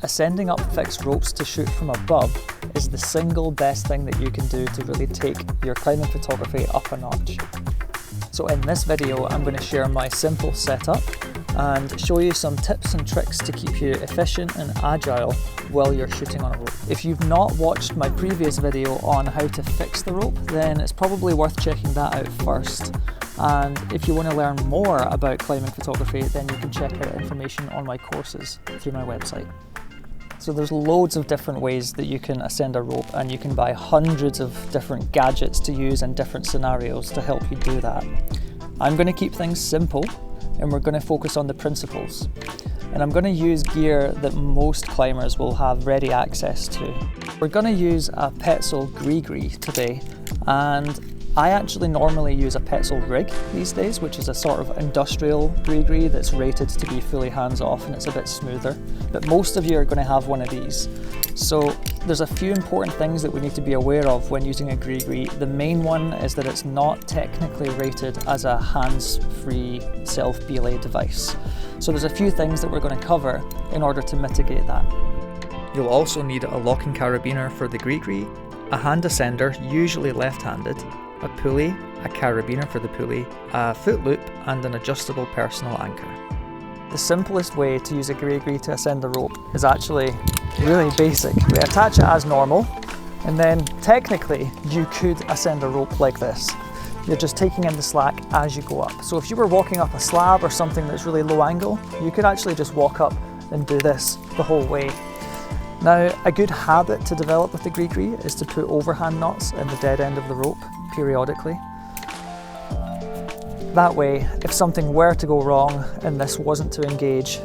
Ascending up fixed ropes to shoot from above is the single best thing that you can do to really take your climbing photography up a notch. So in this video, I'm going to share my simple setup and show you some tips and tricks to keep you efficient and agile while you're shooting on a rope. If you've not watched my previous video on how to fix the rope, then it's probably worth checking that out first. And if you want to learn more about climbing photography, then you can check out information on my courses through my website. So there's loads of different ways that you can ascend a rope, and you can buy hundreds of different gadgets to use in different scenarios to help you do that. I'm going to keep things simple, and we're going to focus on the principles. And I'm going to use gear that most climbers will have ready access to. We're going to use a Petzl Gree today, and I actually normally use a Petzl rig these days, which is a sort of industrial gree that's rated to be fully hands-off, and it's a bit smoother. But most of you are going to have one of these. So there's a few important things that we need to be aware of when using a gree. The main one is that it's not technically rated as a hands-free self-belay device. So there's a few things that we're going to cover in order to mitigate that. You'll also need a locking carabiner for the gree, a hand ascender, usually left-handed, a pulley, a carabiner for the pulley, a foot loop, and an adjustable personal anchor. The simplest way to use a gree to ascend a rope is actually really basic. We attach it as normal, and then technically you could ascend a rope like this. You're just taking in the slack as you go up. So if you were walking up a slab or something that's really low angle, you could actually just walk up and do this the whole way. Now, a good habit to develop with the gree is to put overhand knots in the dead end of the rope periodically. That way, if something were to go wrong and this wasn't to engage,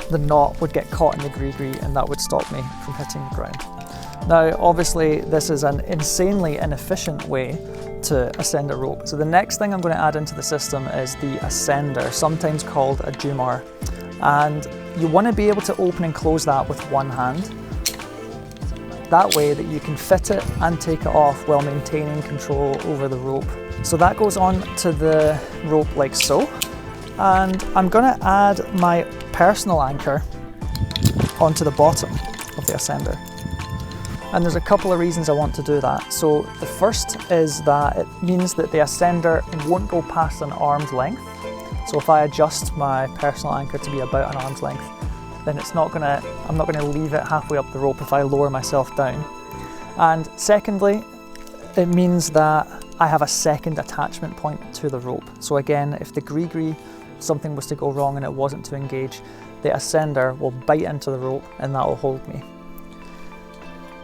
the knot would get caught in the gree and that would stop me from hitting the ground. Now, obviously, this is an insanely inefficient way to ascend a rope. So the next thing I'm going to add into the system is the ascender, sometimes called a jumar. And you want to be able to open and close that with one hand. That way that you can fit it and take it off while maintaining control over the rope. So that goes on to the rope like so. And I'm going to add my personal anchor onto the bottom of the ascender. And there's a couple of reasons I want to do that. So the first is that it means that the ascender won't go past an arm's length. So if I adjust my personal anchor to be about an arm's length, then I'm not gonna leave it halfway up the rope if I lower myself down. And secondly, it means that I have a second attachment point to the rope. So again, if the gree, something was to go wrong and it wasn't to engage, the ascender will bite into the rope and that will hold me.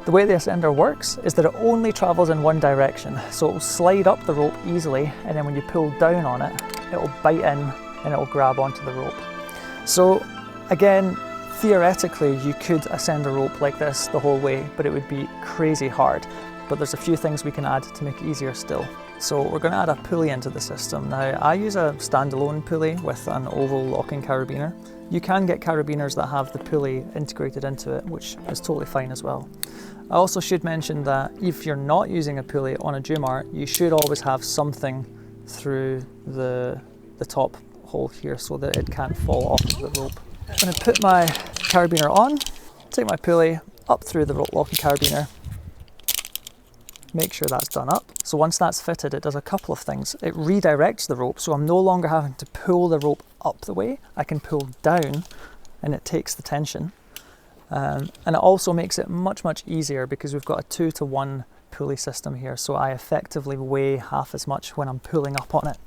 The way the ascender works is that it only travels in one direction. So it will slide up the rope easily, and then when you pull down on it, it will bite in and it will grab onto the rope. So again, theoretically, you could ascend a rope like this the whole way, but it would be crazy hard. But there's a few things we can add to make it easier still. So we're going to add a pulley into the system. Now, I use a standalone pulley with an oval locking carabiner. You can get carabiners that have the pulley integrated into it, which is totally fine as well. I also should mention that if you're not using a pulley on a jumar, you should always have something through the top hole here so that it can't fall off of the rope. I'm going to put my carabiner on, take my pulley up through the rope locking carabiner, make sure that's done up. So once that's fitted, it does a couple of things. It redirects the rope, so I'm no longer having to pull the rope up the way. I can pull down and it takes the tension. And it also makes it much easier because we've got a 2-to-1 pulley system here, so I effectively weigh half as much when I'm pulling up on it.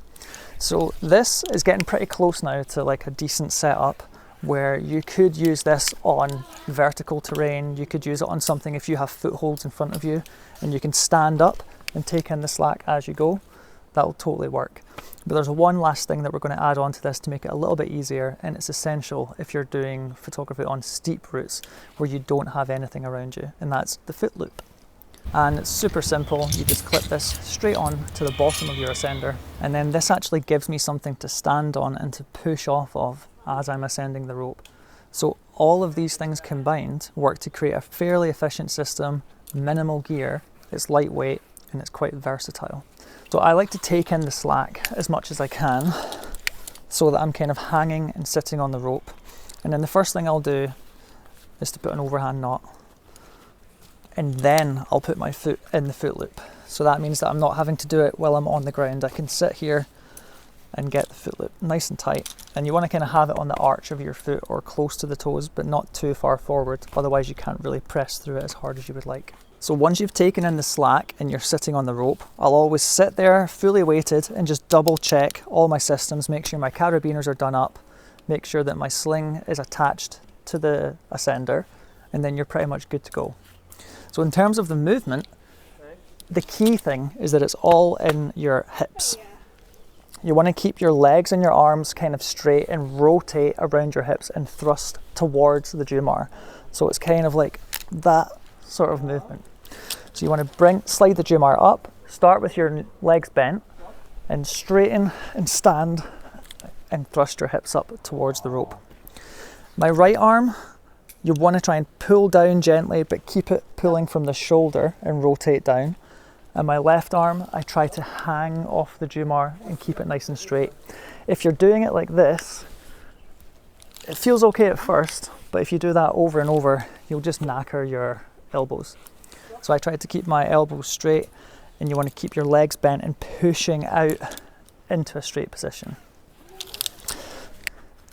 So this is getting pretty close now to like a decent setup where you could use this on vertical terrain. You could use it on something if you have footholds in front of you and you can stand up and take in the slack as you go. That'll totally work. But there's one last thing that we're going to add on to this to make it a little bit easier, and it's essential if you're doing photography on steep routes where you don't have anything around you, and that's the foot loop. And it's super simple. You just clip this straight on to the bottom of your ascender, and then this actually gives me something to stand on and to push off of as I'm ascending the rope. So all of these things combined work to create a fairly efficient system, minimal gear, it's lightweight, and it's quite versatile. So I like to take in the slack as much as I can so that I'm kind of hanging and sitting on the rope. And then the first thing I'll do is to put an overhand knot, and then I'll put my foot in the foot loop. So that means that I'm not having to do it while I'm on the ground. I can sit here and get the foot loop nice and tight. And you want to kind of have it on the arch of your foot or close to the toes, but not too far forward. Otherwise you can't really press through it as hard as you would like. So once you've taken in the slack and you're sitting on the rope, I'll always sit there fully weighted and just double check all my systems, make sure my carabiners are done up, make sure that my sling is attached to the ascender, and then you're pretty much good to go. So in terms of the movement, the key thing is that it's all in your hips. You want to keep your legs and your arms kind of straight and rotate around your hips and thrust towards the Jumar. So it's kind of like that sort of movement. So you want to slide the Jumar up, start with your legs bent, and straighten and stand and thrust your hips up towards the rope. My right arm, you want to try and pull down gently, but keep it pulling from the shoulder and rotate down. And my left arm, I try to hang off the Jumar and keep it nice and straight. If you're doing it like this, it feels okay at first, but if you do that over and over, you'll just knacker your elbows. So I try to keep my elbows straight, and you want to keep your legs bent and pushing out into a straight position.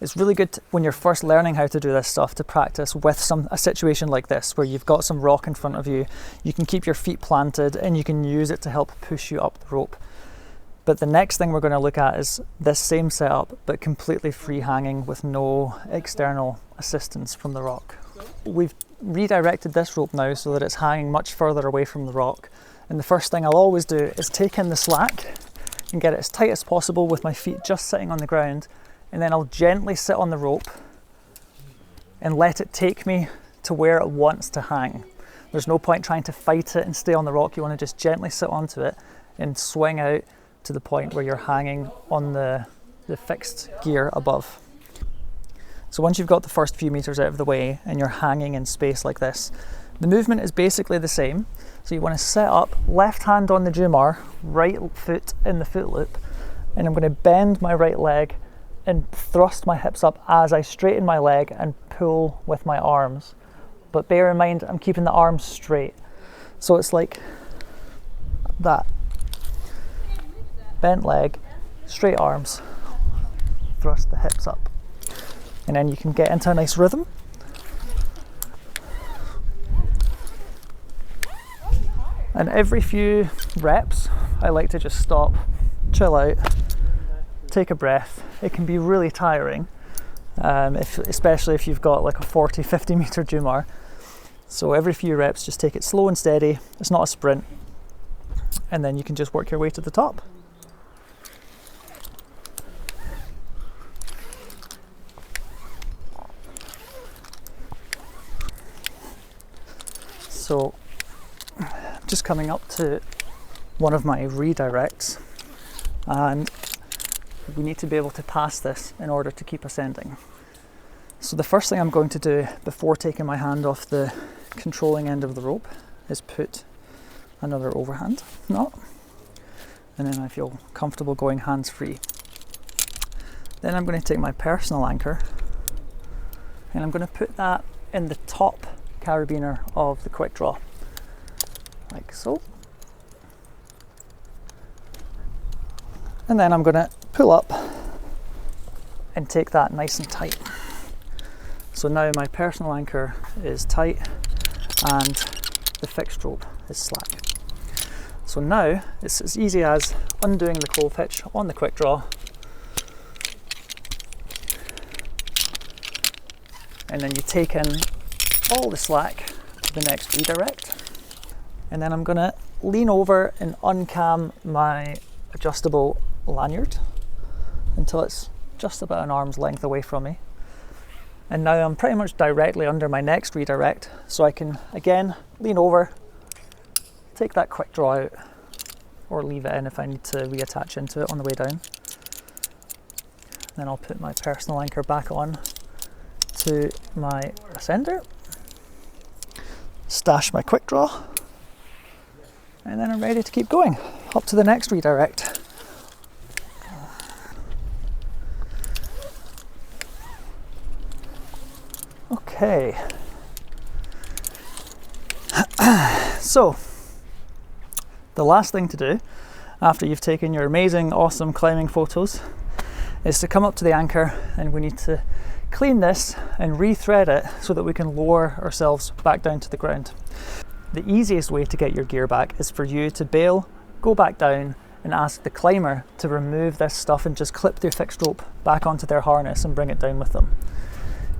It's really good when you're first learning how to do this stuff to practice with a situation like this where you've got some rock in front of you. You can keep your feet planted and you can use it to help push you up the rope. But the next thing we're going to look at is this same setup, but completely free hanging with no external assistance from the rock. We've redirected this rope now so that it's hanging much further away from the rock. And the first thing I'll always do is take in the slack and get it as tight as possible with my feet just sitting on the ground. And then I'll gently sit on the rope and let it take me to where it wants to hang. There's no point trying to fight it and stay on the rock. You want to just gently sit onto it and swing out to the point where you're hanging on the fixed gear above. So once you've got the first few meters out of the way and you're hanging in space like this, the movement is basically the same. So you want to set up, left hand on the Jumar, right foot in the foot loop, and I'm going to bend my right leg and thrust my hips up as I straighten my leg and pull with my arms. But bear in mind, I'm keeping the arms straight. So it's like that. Bent leg, straight arms, thrust the hips up. And then you can get into a nice rhythm. And every few reps, I like to just stop, chill out, take a breath. It can be really tiring, especially if you've got like a 40-50 meter Jumar. So every few reps, just take it slow and steady. It's not a sprint. And then you can just work your way to the top. So just coming up to one of my redirects, and we need to be able to pass this in order to keep ascending. So the first thing I'm going to do before taking my hand off the controlling end of the rope is put another overhand knot, and then I feel comfortable going hands free. Then I'm going to take my personal anchor and I'm going to put that in the top carabiner of the quick draw, like so. And then I'm going to pull up and take that nice and tight. So now my personal anchor is tight and the fixed rope is slack. So now it's as easy as undoing the clove hitch on the quick draw, and then you take in all the slack to the next redirect. And then I'm going to lean over and uncam my adjustable lanyard until it's just about an arm's length away from me. And now I'm pretty much directly under my next redirect, so I can again lean over, take that quick draw out, or leave it in if I need to reattach into it on the way down. Then I'll put my personal anchor back on to my ascender, stash my quick draw, and then I'm ready to keep going up to the next redirect. Okay, So, the last thing to do after you've taken your amazing, awesome climbing photos is to come up to the anchor, and we need to clean this and rethread it so that we can lower ourselves back down to the ground. The easiest way to get your gear back is for you to bail, go back down, and ask the climber to remove this stuff and just clip their fixed rope back onto their harness and bring it down with them.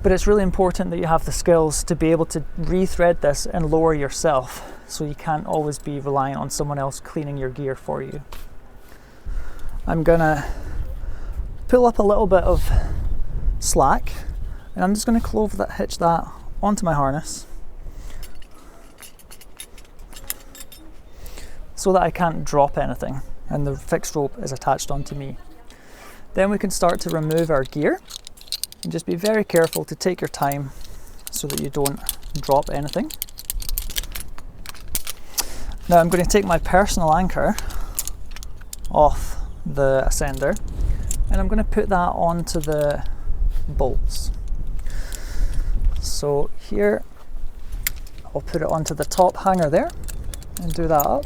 But it's really important that you have the skills to be able to rethread this and lower yourself, so you can't always be reliant on someone else cleaning your gear for you. I'm gonna pull up a little bit of slack, and I'm just gonna hitch that onto my harness so that I can't drop anything and the fixed rope is attached onto me. Then we can start to remove our gear, and just be very careful to take your time so that you don't drop anything. Now I'm going to take my personal anchor off the ascender, and I'm going to put that onto the bolts. So here, I'll put it onto the top hanger there and do that up.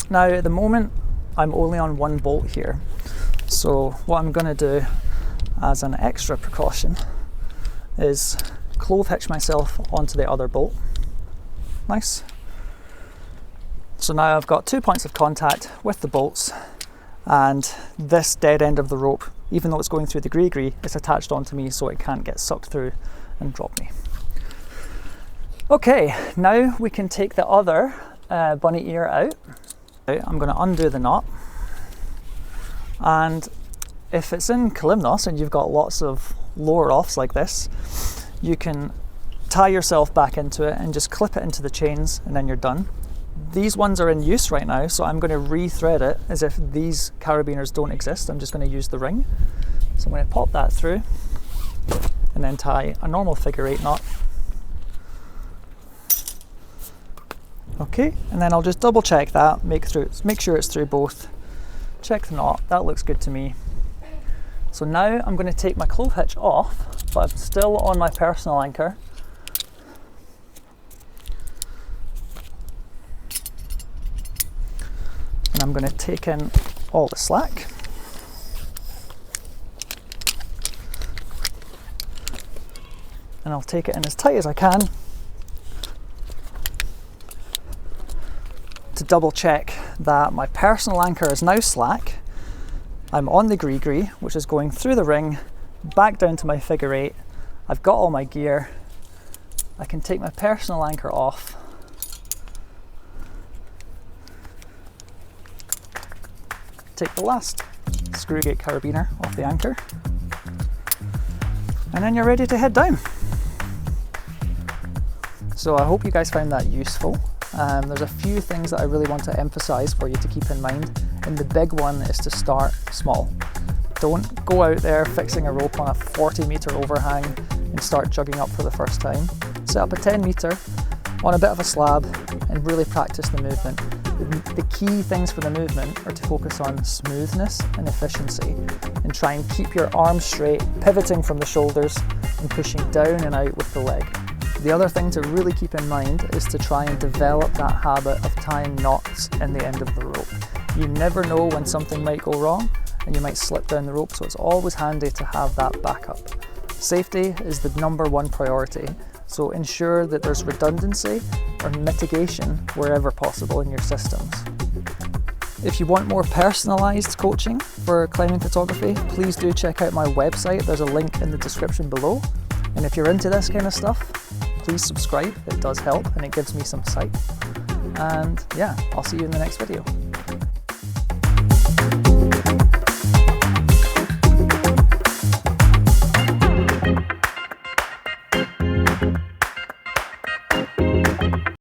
Now at the moment I'm only on one bolt here, so what I'm going to do as an extra precaution is clove hitch myself onto the other bolt. Nice. So now I've got 2 points of contact with the bolts, and this dead end of the rope, even though it's going through the gree-gree, it's attached onto me so it can't get sucked through and drop me. Okay, now we can take the other bunny ear out. I'm going to undo the knot, and if it's in Kalymnos and you've got lots of lower offs like this, you can tie yourself back into it and just clip it into the chains, and then you're done. These ones are in use right now, so I'm going to rethread it as if these carabiners don't exist. I'm just going to use the ring. So I'm going to pop that through and then tie a normal figure 8 knot. Okay, and then I'll just double check that, make sure it's through both, check the knot, that looks good to me. So now I'm going to take my clove hitch off, but I'm still on my personal anchor. And I'm going to take in all the slack. And I'll take it in as tight as I can to double check that my personal anchor is now slack. I'm on the gree-gree, which is going through the ring, back down to my figure 8. I've got all my gear. I can take my personal anchor off. Take the last screw gate carabiner off the anchor. And then you're ready to head down. So I hope you guys found that useful. There's a few things that I really want to emphasize for you to keep in mind, and the big one is to start small. Don't go out there fixing a rope on a 40-meter overhang and start jugging up for the first time. Set up a 10-meter on a bit of a slab and really practice the movement. The key things for the movement are to focus on smoothness and efficiency, and try and keep your arms straight, pivoting from the shoulders and pushing down and out with the leg. The other thing to really keep in mind is to try and develop that habit of tying knots in the end of the rope. You never know when something might go wrong and you might slip down the rope, so it's always handy to have that backup. Safety is the #1 priority, so ensure that there's redundancy or mitigation wherever possible in your systems. If you want more personalised coaching for climbing photography, please do check out my website. There's a link in the description below. And if you're into this kind of stuff, please subscribe. It does help and it gives me some sight. And yeah, I'll see you in the next video.